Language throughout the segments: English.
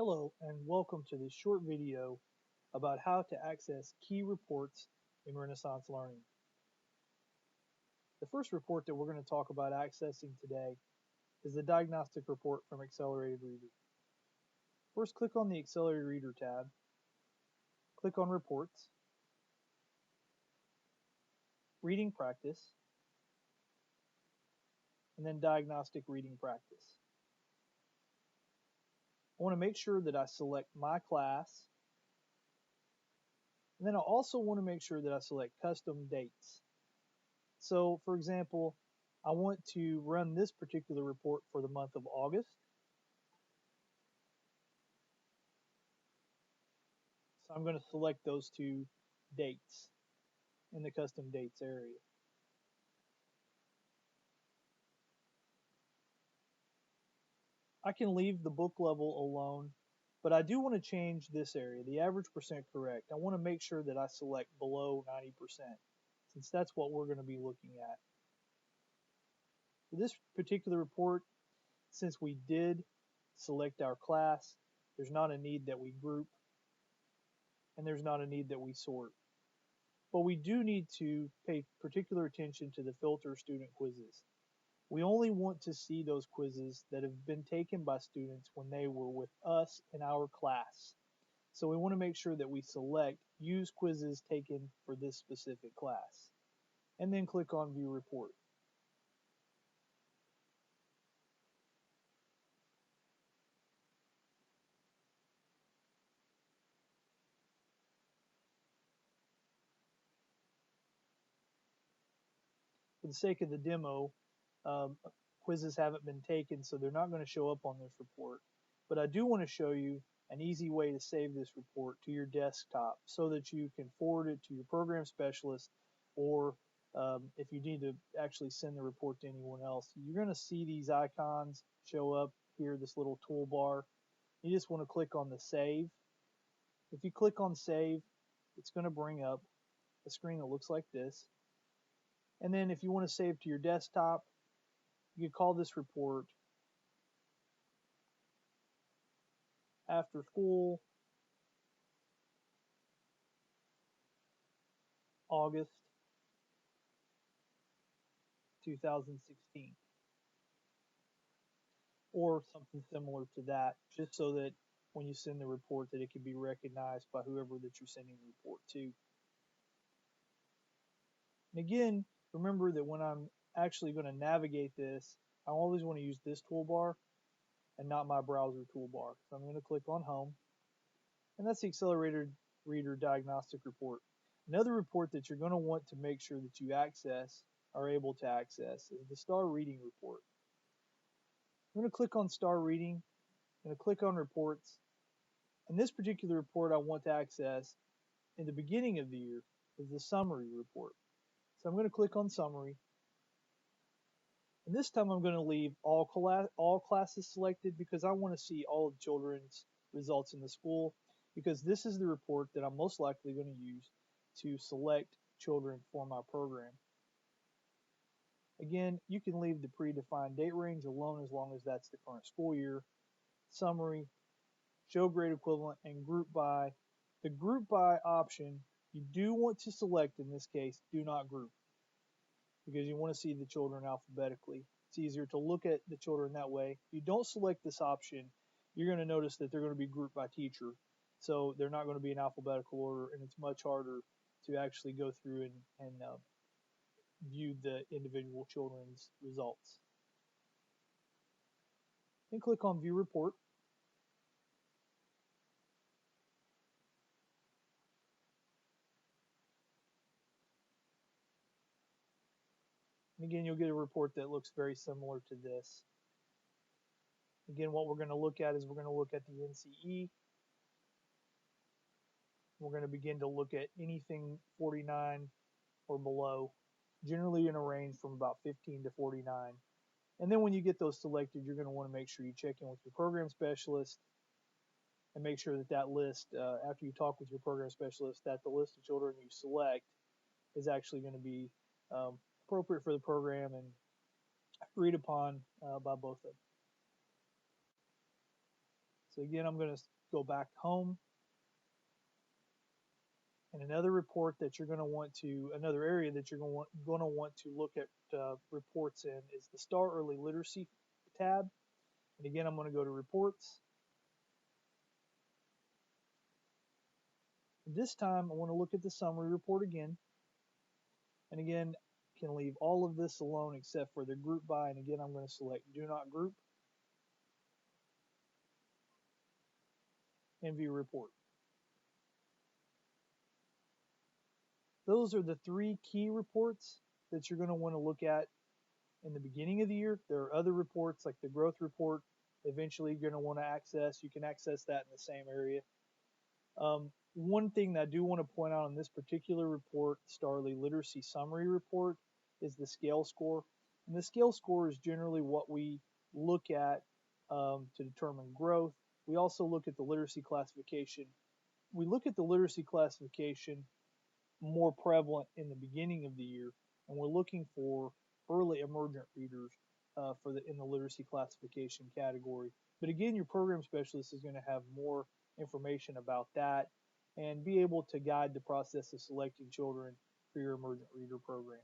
Hello and welcome to this short video about how to access key reports in Renaissance Learning. The first report that we're going to talk about accessing today is the diagnostic report from Accelerated Reader. First, click on the Accelerated Reader tab, click on Reports, Reading Practice, and then Diagnostic Reading Practice. I want to make sure that I select my class, and then I also want to make sure that I select custom dates. So, for example, I want to run this particular report for the month of August. So I'm going to select those two dates in the custom dates area. I can leave the book level alone, but I do want to change this area, the average percent correct. I want to make sure that I select below 90%, since that's what we're going to be looking at. For this particular report, since we did select our class, there's not a need that we group, and there's not a need that we sort. But we do need to pay particular attention to the filter student quizzes. We only want to see those quizzes that have been taken by students when they were with us in our class. So we want to make sure that we select use quizzes taken for this specific class, and then click on view report. For the sake of the demo, quizzes haven't been taken, so they're not going to show up on this report. But I do want to show you an easy way to save this report to your desktop so that you can forward it to your program specialist, or if you need to actually send the report to anyone else. You're going to see these icons show up here, this little toolbar. You just want to click on the save. If you click on save, it's going to bring up a screen that looks like this. And then if you want to save to your desktop, you can call this report After School August 2016, or something similar to that, just so that when you send the report that it can be recognized by whoever that you're sending the report to. And again, remember that when I'm actually going to navigate this, I always want to use this toolbar and not my browser toolbar. So I'm going to click on Home, and that's the Accelerated Reader Diagnostic Report. Another report that you're going to want to make sure that you are able to access is the Star Reading Report. I'm going to click on Star Reading, I'm going to click on Reports, and this particular report I want to access in the beginning of the year is the Summary Report. So I'm going to click on Summary, and this time I'm going to leave all classes selected because I want to see all of children's results in the school, because this is the report that I'm most likely going to use to select children for my program. Again, you can leave the predefined date range alone as long as that's the current school year. Summary, show grade equivalent, and group by. The group by option you do want to select in this case, do not group, because you want to see the children alphabetically. It's easier to look at the children that way. If you don't select this option, you're going to notice that they're going to be grouped by teacher. So they're not going to be in alphabetical order, and it's much harder to actually go through and view the individual children's results. Then click on View Report. And again, you'll get a report that looks very similar to this. Again, what we're going to look at is we're going to look at the NCE. We're going to begin to look at anything 49 or below, generally in a range from about 15 to 49. And then when you get those selected, you're going to want to make sure you check in with your program specialist and make sure that that list, after you talk with your program specialist, that the list of children you select is actually going to be appropriate for the program and agreed upon by both of them. So again, I'm going to go back home. And another report that you're going to want to, another area that you're going to want to look at reports in is the Star Early Literacy tab. And again, I'm going to go to Reports. This time, I want to look at the summary report again. And again, can leave all of this alone except for the group by. And again, I'm going to select Do Not Group and View Report. Those are the 3 key reports that you're going to want to look at in the beginning of the year. There are other reports like the growth report. Eventually, you're going to want to access. You can access that in the same area. One thing that I do want to point out on this particular report, Star Early Literacy Summary Report, is the scale score. And the scale score is generally what we look at to determine growth. We also look at the literacy classification. We look at the literacy classification more prevalent in the beginning of the year, and we're looking for early emergent readers in the literacy classification category. But again, your program specialist is going to have more information about that and be able to guide the process of selecting children for your emergent reader program.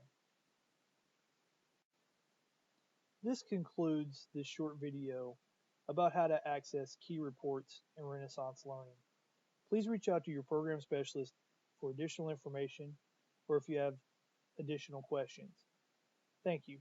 This concludes this short video about how to access key reports in Renaissance Learning. Please reach out to your program specialist for additional information or if you have additional questions. Thank you.